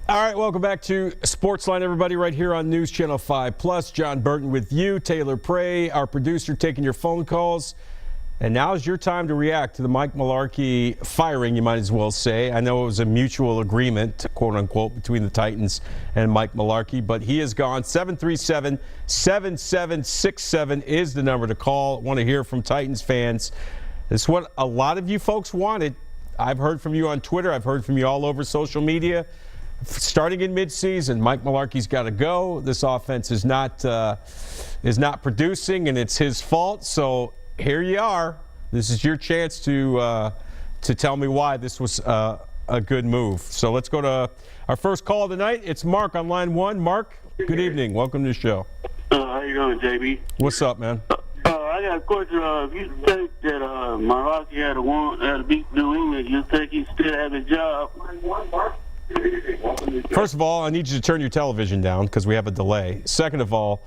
All right, welcome back to Sportsline, everybody, right here on News Channel 5+. John Burton with you, Taylor Prey, our producer, taking your phone calls. And now is your time to react to the Mike Mularkey firing, you might as well say. I know it was a mutual agreement, quote unquote, between the Titans and Mike Mularkey, but he is gone. 737-7767 is the number to call. I want to hear from Titans fans. This is what a lot of you folks wanted. I've heard from you on Twitter. I've heard from you all over social media. Starting in midseason, Mike Mularkey's got to go. This offense is not producing, and it's his fault. So here you are. This is your chance to tell me why this was a good move. So let's go to our first call tonight. It's Mark on line one. Mark, good evening. Welcome to the show. How you doing, JB? What's up, man? I got a question. If you think that Mularkey had to beat New England, you think he still have a job? First of all, I need you to turn your television down because we have a delay. Second of all,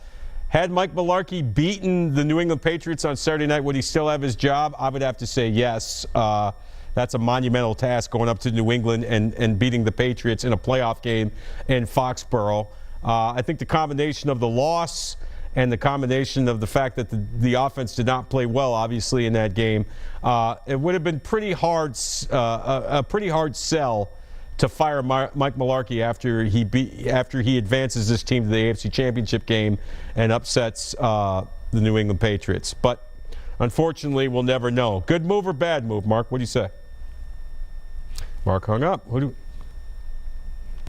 had Mike Mularkey beaten the New England Patriots on Saturday night, would he still have his job? I would have to say yes. That's a monumental task, going up to New England and beating the Patriots in a playoff game in Foxborough. I think the combination of the loss and the combination of the fact that the offense did not play well, obviously, in that game, it would have been a pretty hard sell to fire Mike Mularkey after he advances this team to the AFC Championship game and upsets the New England Patriots. But unfortunately, we'll never know. Good move or bad move, Mark? What do you say? Mark hung up.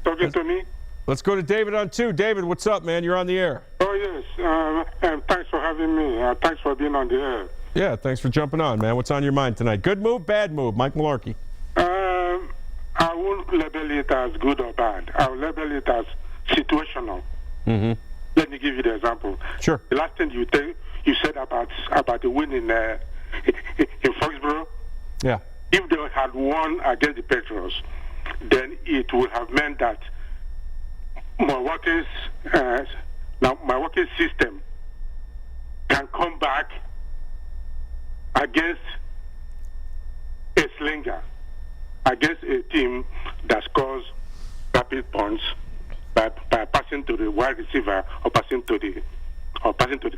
Talking to me? Let's go to David on 2. David, what's up, man? You're on the air. Oh, yes. And thanks for having me. Thanks for being on the air. Yeah, thanks for jumping on, man. What's on your mind tonight? Good move, bad move, Mike Mularkey? I won't label it as good or bad. I'll label it as situational. Mm-hmm. Let me give you the example. Sure. The last thing you said about the win in Foxborough. Yeah. If they had won against the Patriots, then it would have meant that Mularkey's system can come back against a slinger, against a team that scores rapid points by passing to the wide receiver or passing to the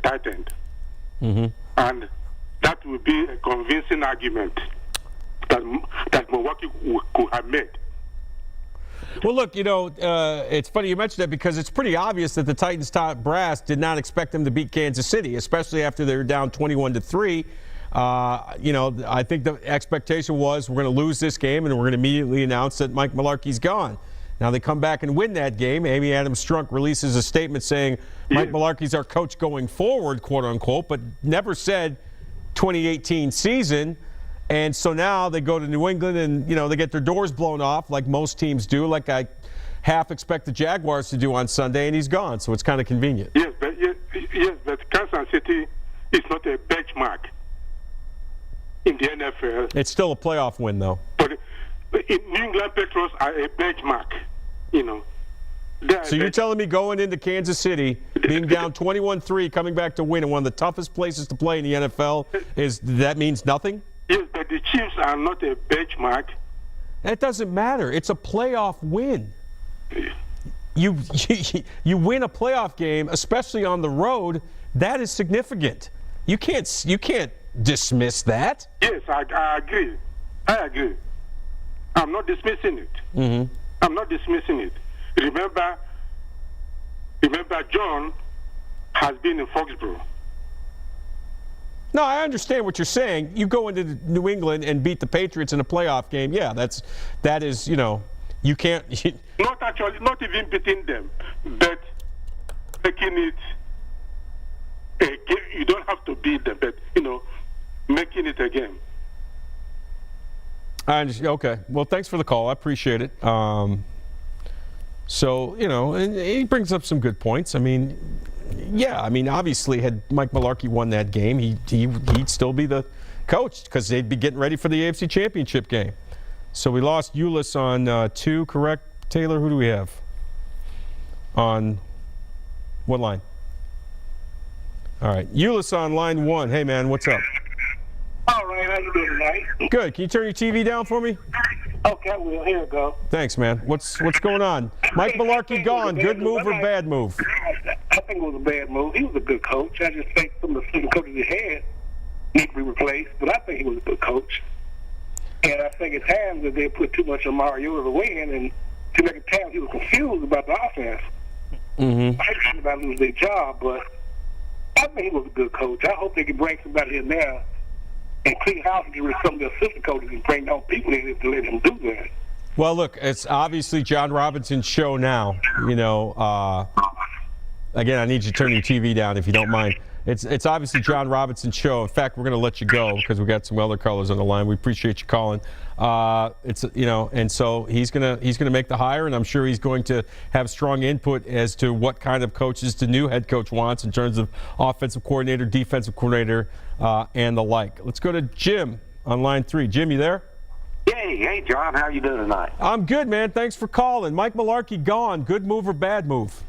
tight end. Mm-hmm. And that would be a convincing argument that Mularkey could have made. Well, look, it's funny you mentioned that because it's pretty obvious that the Titans top brass did not expect them to beat Kansas City, especially after they were down 21-3. I think the expectation was we're going to lose this game and we're going to immediately announce that Mike Mularkey's gone. Now they come back and win that game. Amy Adams-Strunk releases a statement saying Mike Mularkey's our coach going forward, quote unquote, but never said 2018 season. And so now they go to New England and, they get their doors blown off like most teams do, like I half expect the Jaguars to do on Sunday, and he's gone. So it's kind of convenient. Yes, but Kansas City is not a benchmark in the NFL. It's still a playoff win, though. But New England Patriots are a benchmark, So you're telling me going into Kansas City, being down 21-3, coming back to win in one of the toughest places to play in the NFL, that means nothing? Yes, but the Chiefs are not a benchmark. That doesn't matter. It's a playoff win. You win a playoff game, especially on the road. That is significant. You can't dismiss that. Yes, I agree. I agree. I'm not dismissing it. Mm-hmm. I'm not dismissing it. Remember, John has been in Foxborough. No, I understand what you're saying. You go into New England and beat the Patriots in a playoff game. Yeah, that is, you can't. Not even beating them, but making it a game. You don't have to beat them, but making it a game. I understand. Okay. Well, thanks for the call. I appreciate it. And he brings up some good points. Obviously, had Mike Mularkey won that game, he'd still be the coach because they'd be getting ready for the AFC Championship game. So we lost Ulyss on 2, correct, Taylor? Who do we have? On what line? All right. Ulyss on line 1. Hey, man, what's up? All right, how you doing tonight? Good. Can you turn your TV down for me? Okay, well, here we go. Thanks, man. What's going on? Mike Mularkey gone. Good move or bad move? I think it was a bad move. He was a good coach. I just think some of the assistant coaches he had need to be replaced, but I think he was a good coach. And I think at times that they put too much on Mariota's win, and too many times he was confused about the offense. Mm-hmm. I think about lose their job, but I think he was a good coach. I hope they can bring somebody in there and clean house and get rid of some of the assistant coaches and bring down people in to let him do that. Well, look, it's obviously John Robinson's show now. You know, again, I need you to turn your TV down if you don't mind. It's obviously John Robinson's show. In fact, we're going to let you go because we got some other callers on the line. We appreciate you calling. It's and so he's gonna make the hire, and I'm sure he's going to have strong input as to what kind of coaches the new head coach wants in terms of offensive coordinator, defensive coordinator, and the like. Let's go to Jim on line 3. Jim, you there? Hey, John, how you doing tonight? I'm good, man. Thanks for calling. Mike Mularkey gone. Good move or bad move?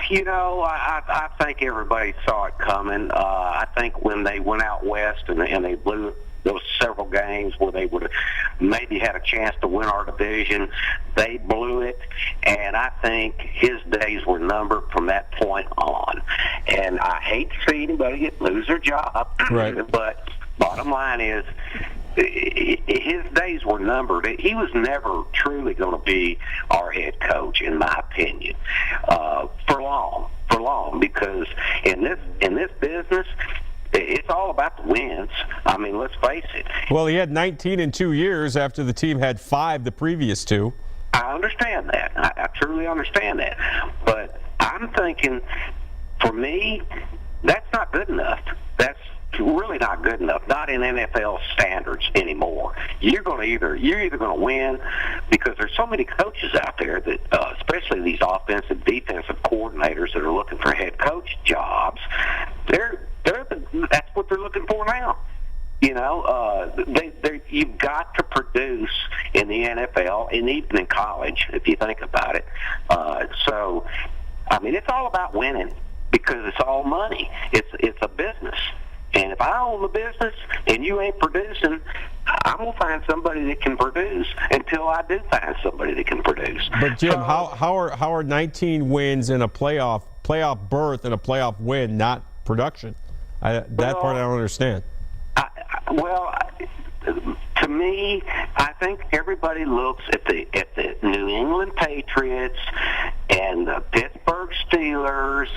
I think everybody saw it coming. I think when they went out west and they blew those several games where they would have maybe had a chance to win our division, they blew it, and I think his days were numbered from that point on. And I hate to see anybody lose their job, right. But bottom line is, his days were numbered. He was never truly going to be our head coach, in my opinion, for long, because in this business, it's all about the wins. I mean, let's face it. Well, he had 19 in 2 years after the team had 5 the previous 2. I understand that. I truly understand that. But I'm thinking, for me, that's not good enough. That's really not good enough. Not in NFL standards anymore. You're either going to win, because there's so many coaches out there that, especially these offensive, defensive coordinators that are looking for head coach jobs. That's what they're looking for now. You know, you've got to produce in the NFL and even in college, if you think about it. So, I mean, it's all about winning, because it's all money. It's a business. And if I own the business and you ain't producing, I'm going to find somebody that can produce until I do find somebody that can produce. But, Jim, how are 19 wins in a playoff berth and a playoff win not production? That part I don't understand. To me, I think everybody looks at the New England Patriots and the Pittsburgh Steelers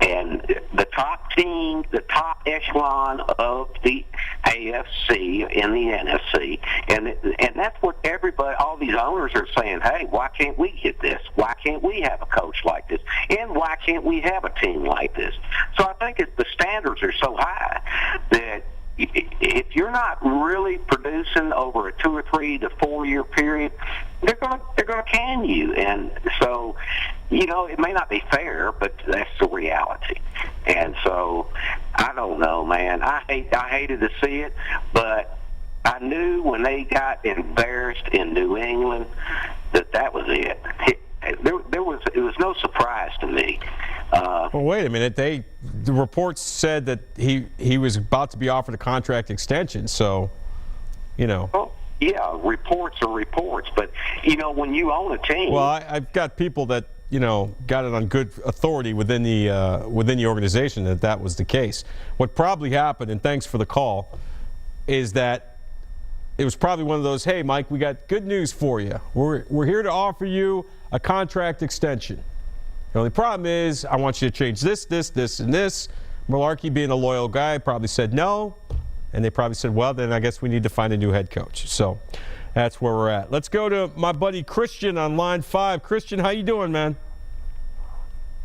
and the top team, the top echelon of the AFC and the NFC, and that's what everybody, all these owners are saying. Hey, why can't we get this? Why can't we have a coach like this? And why can't we have a team like this? So I think the standards are so high that if you're not really producing over a 2 or 3 to 4 year period, they're gonna can you. And so, you know, it may not be fair, but that's the reality. And so, I don't know, man. I hated to see it, but I knew when they got embarrassed in New England that was it. It was no surprise to me. Well, wait a minute. The reports said that he was about to be offered a contract extension. So, you know. Well, yeah, reports are reports, but you know, when you own a team. Well, I've got people that got it on good authority within the organization that was the case. What probably happened, and thanks for the call, is that it was probably one of those, hey, Mike, we got good news for you. We're here to offer you a contract extension. The only problem is I want you to change this, and this. Mularkey, being a loyal guy, probably said no, and they probably said, well, then I guess we need to find a new head coach. So that's where we're at. Let's go to my buddy Christian on line 5. Christian, how you doing, man?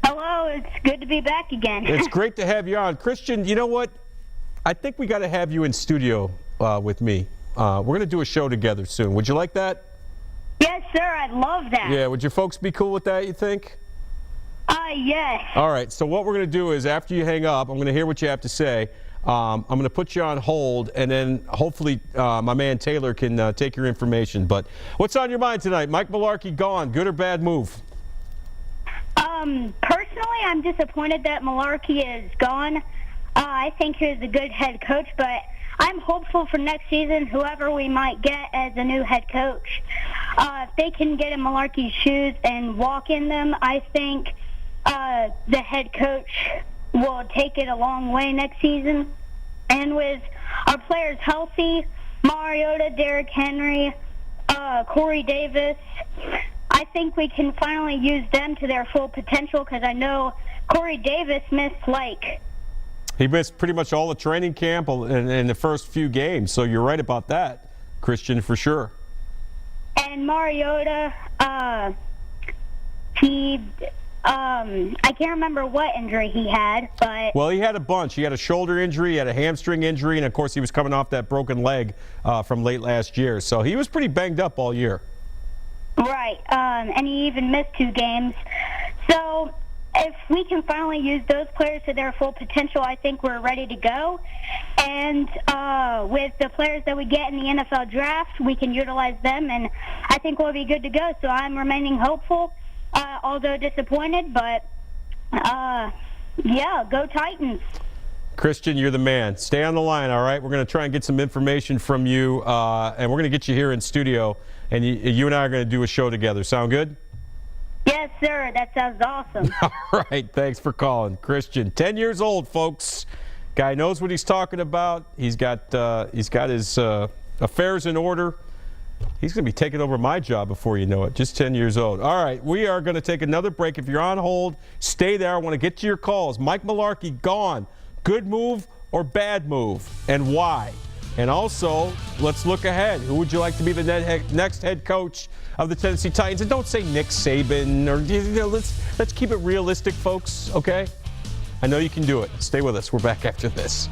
Hello, it's good to be back again. It's great to have you on. Christian, you know what? I think we got to have you in studio with me. We're going to do a show together soon. Would you like that? Yes, sir. I'd love that. Yeah, would your folks be cool with that, you think? Yes. All right, so what we're going to do is after you hang up, I'm going to hear what you have to say. I'm going to put you on hold, and then hopefully my man Taylor can take your information. But what's on your mind tonight? Mike Mularkey gone. Good or bad move? Personally, I'm disappointed that Mularkey is gone. I think he was a good head coach, but I'm hopeful for next season, whoever we might get as a new head coach. If they can get in Mularkey's shoes and walk in them, I think the head coach will take it a long way next season. And with our players healthy, Mariota, Derrick Henry, Corey Davis, I think we can finally use them to their full potential, because I know Corey Davis missed He missed pretty much all the training camp in the first few games, so you're right about that, Christian, for sure. And Mariota, I can't remember what injury he had, but... Well, he had a bunch. He had a shoulder injury, he had a hamstring injury, and of course he was coming off that broken leg from late last year. So he was pretty banged up all year. Right, and he even missed 2 games. So if we can finally use those players to their full potential, I think we're ready to go. And with the players that we get in the NFL draft, we can utilize them, and I think we'll be good to go. So I'm remaining hopeful, although disappointed, but yeah, go Titans. Christian, you're the man. Stay on the line, all right? We're going to try and get some information from you, and we're going to get you here in studio, and you and I are going to do a show together. Sound good? Yes, sir. That sounds awesome. All right. Thanks for calling. Christian, 10 years old, folks. Guy knows what he's talking about. He's got his affairs in order. He's going to be taking over my job before you know it. Just 10 years old. All right. We are going to take another break. If you're on hold, stay there. I want to get to your calls. Mike Mularkey gone. Good move or bad move, and why? And also, let's look ahead. Who would you like to be the next head coach of the Tennessee Titans? And don't say Nick Saban, or let's keep it realistic, folks, okay? I know you can do it. Stay with us. We're back after this.